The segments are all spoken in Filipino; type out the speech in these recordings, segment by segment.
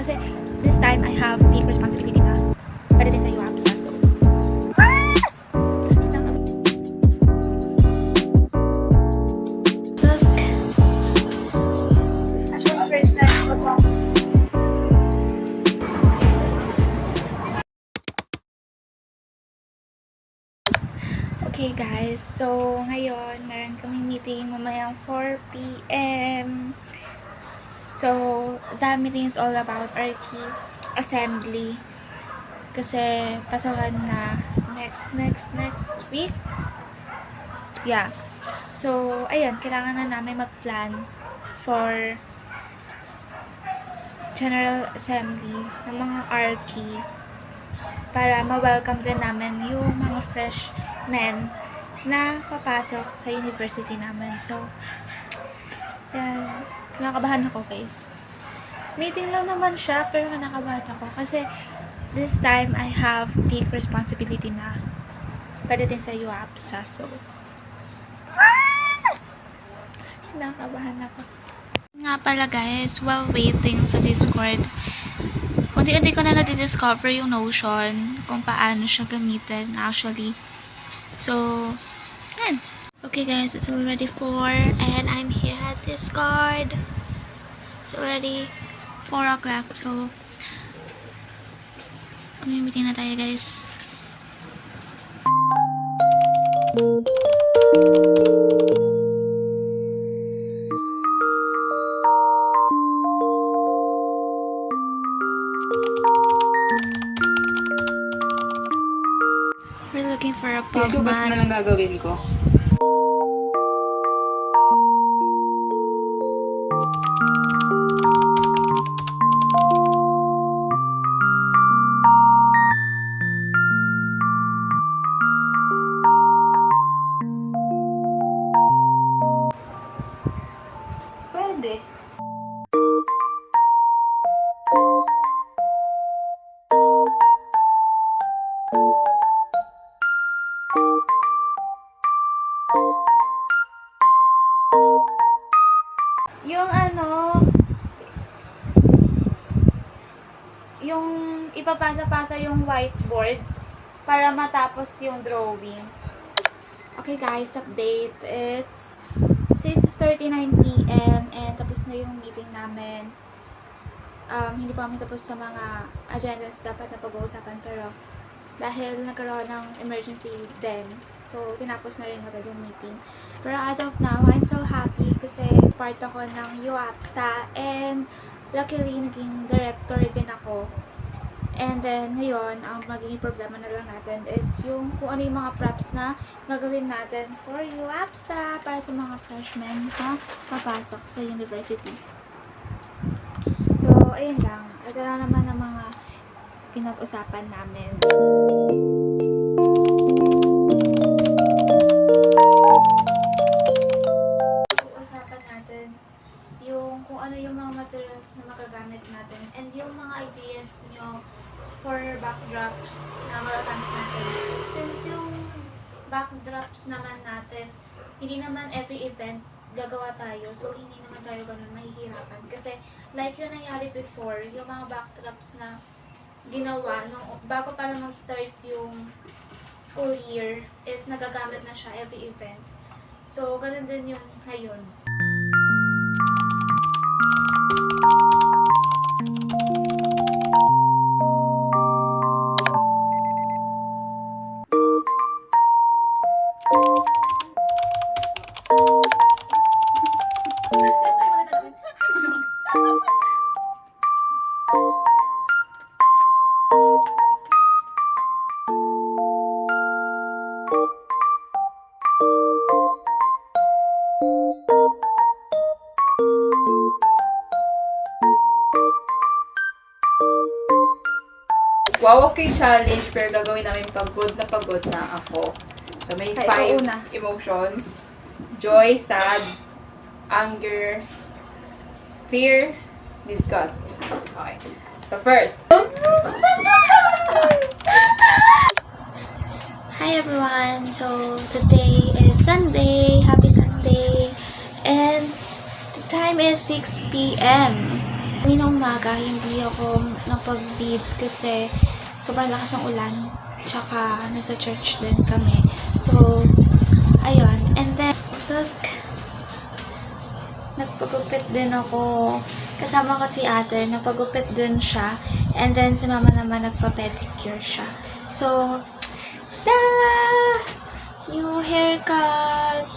Kasi this time, I have big responsibility na pwede din sa UAPSA. So, actually, first time ko to. Okay guys, so ngayon meron kaming meeting mamayang 4 p.m. So that meeting is all about our key assembly kasi pasaran na next week. Yeah. So ayun, kailangan na namin mag-plan for general assembly ng mga RKey para ma-welcome din namin yung mga freshmen na papasok sa university namin. So, yan. Kinakabahan ako, guys. Meeting lang naman siya, pero kinakabahan ako. Kasi, this time, I have big responsibility na pwede din sa UAPSA. So, kinakabahan ako. Nga pala, guys, while waiting sa Discord, unti-unti ko na nadidiscover yung Notion kung paano siya gamitin actually. So, yan. Okay guys, it's already 4 and I'm here at Discord. It's already 4 o'clock. So, meeting na tayo guys. We're looking for a pub Ito mat. na lang gagawin ko. Pwede. Yung ano, yung ipapasa-pasa yung whiteboard para matapos yung drawing. Okay guys, update. It's 6:39 p.m. and tapos na yung meeting namin. Hindi pa kami tapos sa mga agendas dapat na pag-uusapan, pero dahil nagkaroon ng emergency din, so tinapos na rin agad yung meeting. Pero as of now, I'm so happy kasi part ako ng UAPSA and luckily naging director din ako. And then ngayon, ang magiging problema na lang natin is yung kung ano yung mga props na gagawin natin for UAPSA para sa mga freshmen na papasok sa university. So, ayun lang. Ito lang naman ang mga pinag-usapan namin. Pag-usapan natin yung kung ano yung mga materials na magagamit natin and yung mga ideas nyo for backdrops na magagamit natin. Since yung backdrops naman natin, hindi naman every event gagawa tayo, so hindi naman tayo ganun mahihirapan. Kasi like yung nangyari before, yung mga backdrops na ginawa nung bago pa lang mag-start yung school year is nagagamit na siya every event. So, ganun din yung ngayon. Wow, okay challenge, pero gagawin namin pagod na ako. So, may Ay, 5 una. emotions. Joy, sad, anger, fear, disgust. Okay. So, first. Hi everyone! So, today is Sunday. Happy Sunday! And the time is 6 p.m. Kanina umaga, hindi ako napag-vid kasi sobrang lakas ng ulan. Tsaka, nasa church din kami. So, ayun. And then, look, nagpagupit din ako. Kasama ko si ate, nagpagupit din siya. And then, si mama naman nagpa-pedicure siya. So, da! New haircut!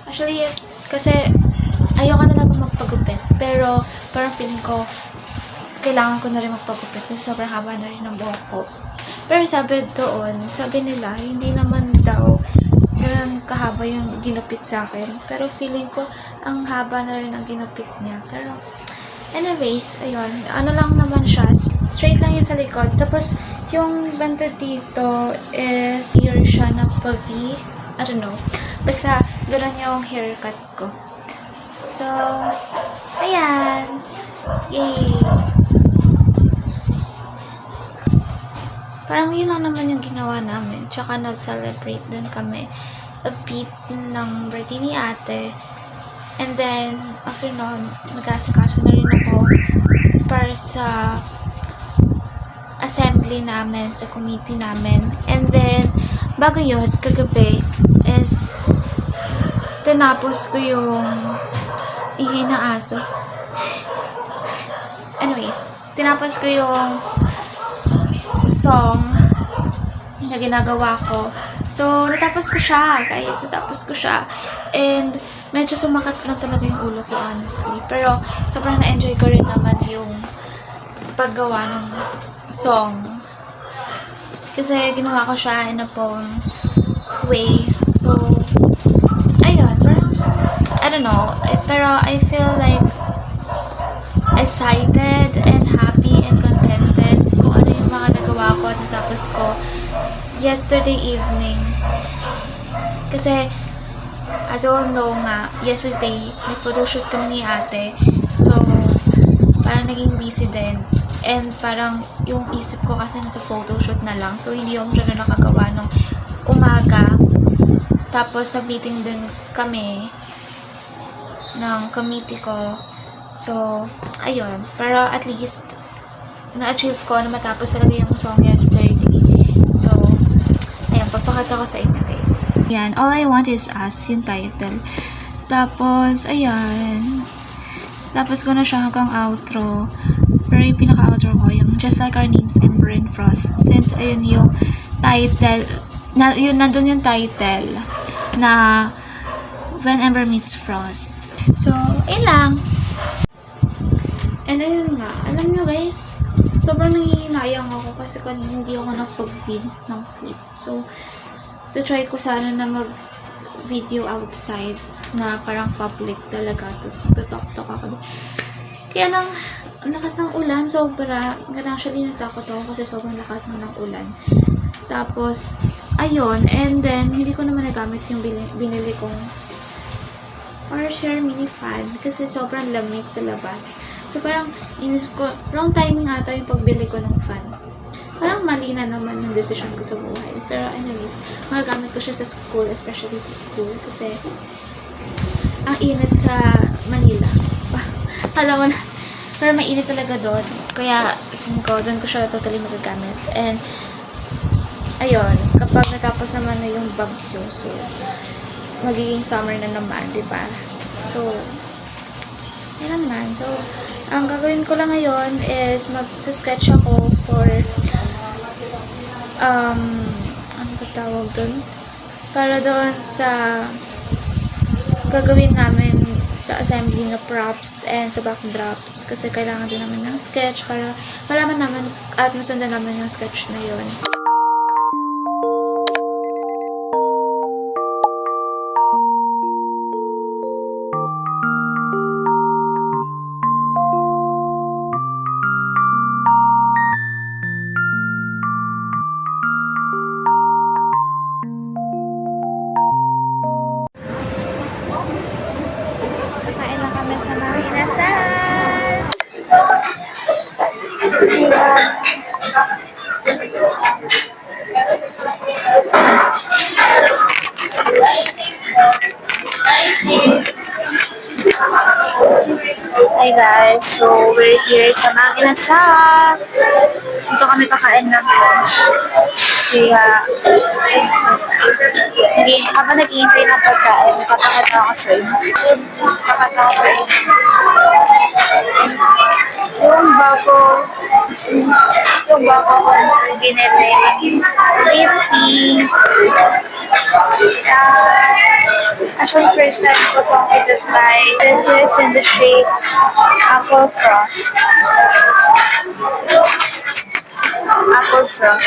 Actually, kasi ayoko talaga magpagupit. Pero, parang feeling ko, kailangan ko na rin magpagupit kasi sobrang haba na rin ng buhok ko. Pero sabi nila, hindi naman daw ganun kahaba yung ginupit sa akin. Pero feeling ko, ang haba na rin ang ginupit niya. Pero, anyways, ayun. Ano lang naman siya, straight lang yung sa likod. Tapos, yung banda dito is here siya na pa-V. I don't know. Basta, ganun yung haircut ko. So, ayan. Yay! Parang yun lang naman yung ginawa namin. Tsaka nag-celebrate din kami a bit ng birthday ni ate. And then, after nun, mag-asikaso na rin ako para sa assembly namin, sa committee namin. And then, bago yun, kagabi, is tinapos ko yung ingay ng aso. Anyways, tinapos ko yung song na ginagawa ko. So, natapos ko siya, guys. Natapos ko siya. And, medyo sumakit lang talaga yung ulo ko, honestly. Pero, sobrang na-enjoy ko rin naman yung paggawa ng song. Kasi, ginawa ko siya in a poem way. So, ayun. Parang, I don't know. Pero, I feel like excited and happy and contented kung ano yung mga nagawa ko at natapos ko yesterday evening. Kasi, as you all know nga, yesterday, nag-photoshoot kami ni ate. So, parang naging busy din. And parang yung isip ko kasi nasa photoshoot na lang. So, hindi ako masyado nakagawa nung umaga. Tapos, nag-meeting din kami ng committee ko. So, ayun. Pero at least, na-achieve ko na matapos talaga yung song yesterday. So, ayun. Pagpakita ko sa inyo, guys. Yan. All I Want Is Us, yung title. Tapos, ayun. Tapos ko na siya hanggang outro. Pero yung pinaka-outro ko, yung Just Like Our Names, Ember and Frost. Since, ayun yung title, nandun yung title na When Ember Meets Frost. So, ayun lang. And ayun nga, alam nyo guys, sobrang nangihinayang ako kasi kanina hindi ako nakapag-vid ng clip. So, try ko sana na mag-video outside na parang public talaga. Tapos, nagtatalk-talk ako. Kaya lang, ang lakas ng ulan, sobra. Actually, natakot ako kasi sobrang lakas ng ulan. Tapos, ayun, and then, hindi ko naman nagamit yung binili kong Share Mini Fan kasi sobrang lamig sa labas. So, parang, inisip ko, wrong timing ata yung pagbili ko ng fan. Parang mali na naman yung decision ko sa buhay. Pero anyways, magagamit ko siya sa school, especially sa school, kasi ang init sa Manila. Alam mo na, pero mainit talaga doon. Kaya, doon ko siya totally magagamit. And, ayun, kapag natapos naman na yung bagyo, so, magiging summer na naman, di ba? So, yun naman. So, ang gagawin ko lang ngayon is mag-sketch ako for ano ba tawag dun? Para doon sa gagawin namin sa assembly na props and sa backdrops kasi kailangan din namin ng sketch para malaman naman at masundan namin yung sketch na yun. Kain na kami sa Marinasal. Hi guys, so we're here sa Mang Inasal. Dito kami kakain ng lunch. Kaya, habang nag-iintay ng pagkain, napapakita ako sa inyo. Napapakita ako sa inyo. Yung bago, yung bago ko binili. Lippy. Actually, first time ko itong ito-try. This is in the shade Apple Frost. Apple Frost.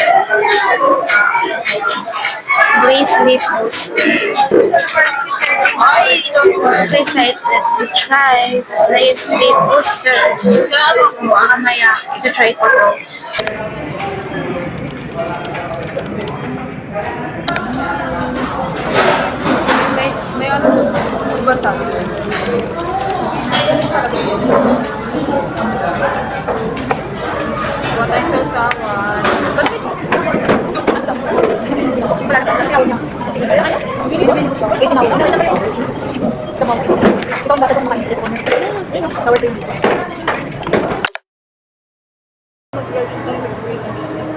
Glaze Lip Boost. I'm so excited to try the Glaze Lip Booster. So, mamaya, ito-try ko to. May ano po? Basa. Kuha tayong sausawan. Ba't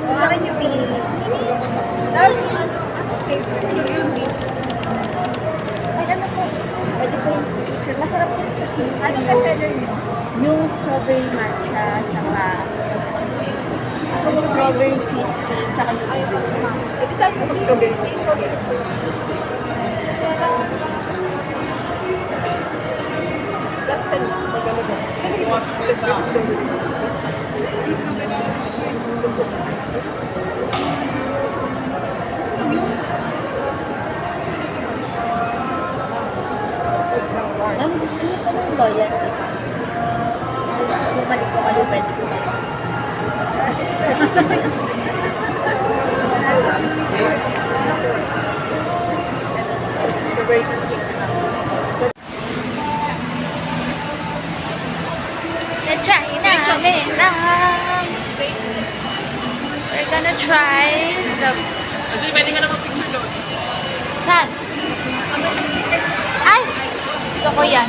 Sa akin yung pinili. Ay, ano po? Pwede po yung signature. Masarap po sa king. Ano ka seller nyo? Yung strawberry matcha, saka strawberry cheesecake, tsaka yung pwede tayo po strawberry cheesecake. Last time, magano ba? Ano gusto niyo pa ng loyalty? Bumalik ko kayo, pwede ko kayo. Strawberry cheesecake na. Na-try namin lang. We're gonna try the... Kasi pwede ka na mag-picture doon. Saan? Ay! Gusto ko yan.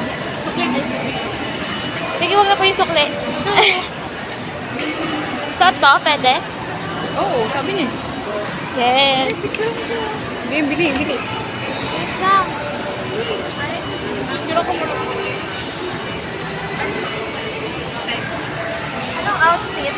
Sige, huwag na po yung sukli. So, to? Pwede? Oo, sabi niya. Yes. Bili. Wait lang. Picture ako muna. Anong outfit?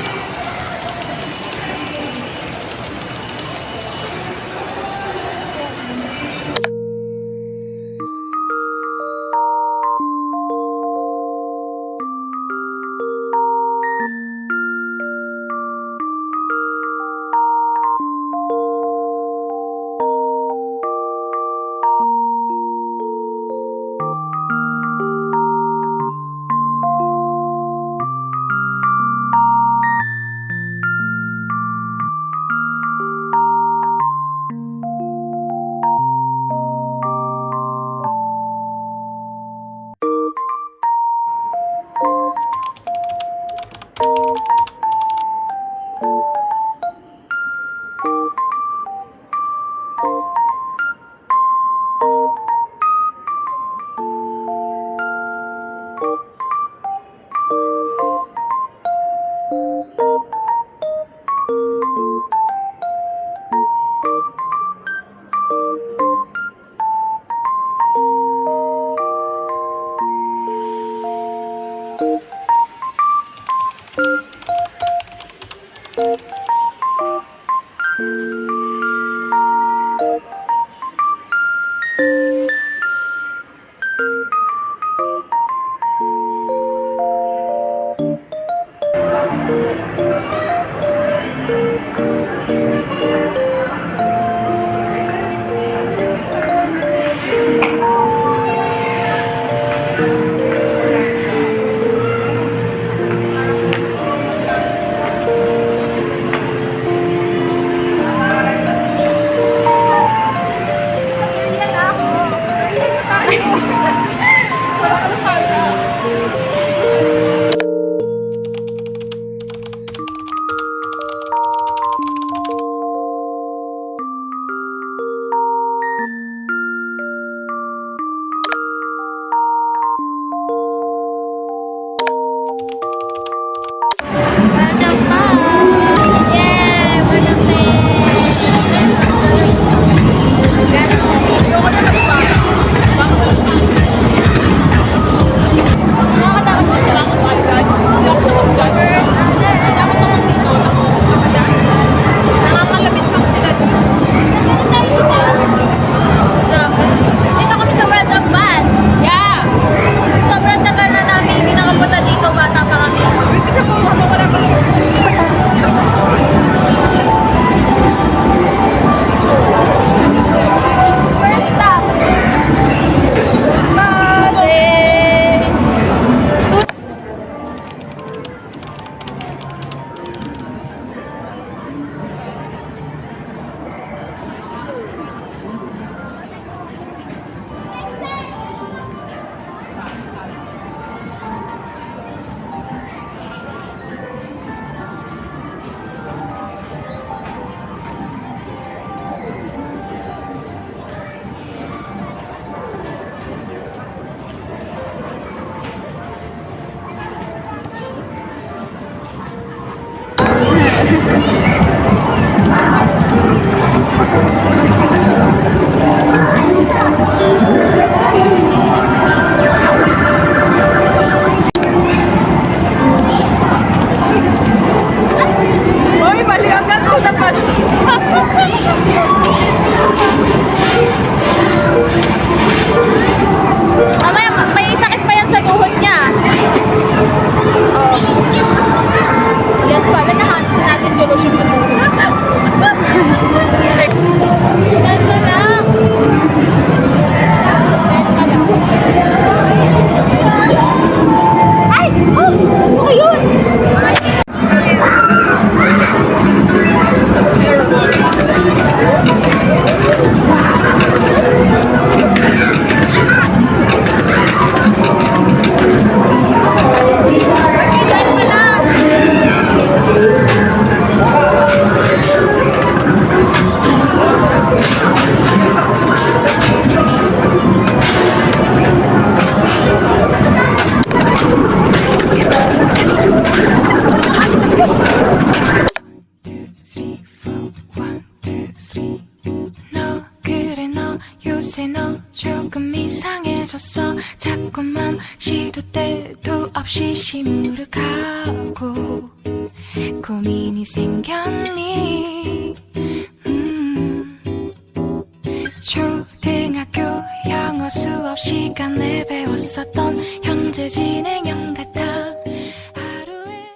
Hoy, mali agad ko na pala. Mamaya, may sakit pa yan sa buhod niya. Yan pala, nahanap natin solusyon sa buhod. Yan na lang. Ay! Oh! Gusto ko yun! 너 그래 너 요새 너 조금 이상해졌어 자꾸만 시도 때도 없이 시무룩하고 고민이 생겼니 초등학교 영어 수업 시간에 배웠었던 현재 진행형 같아 하루에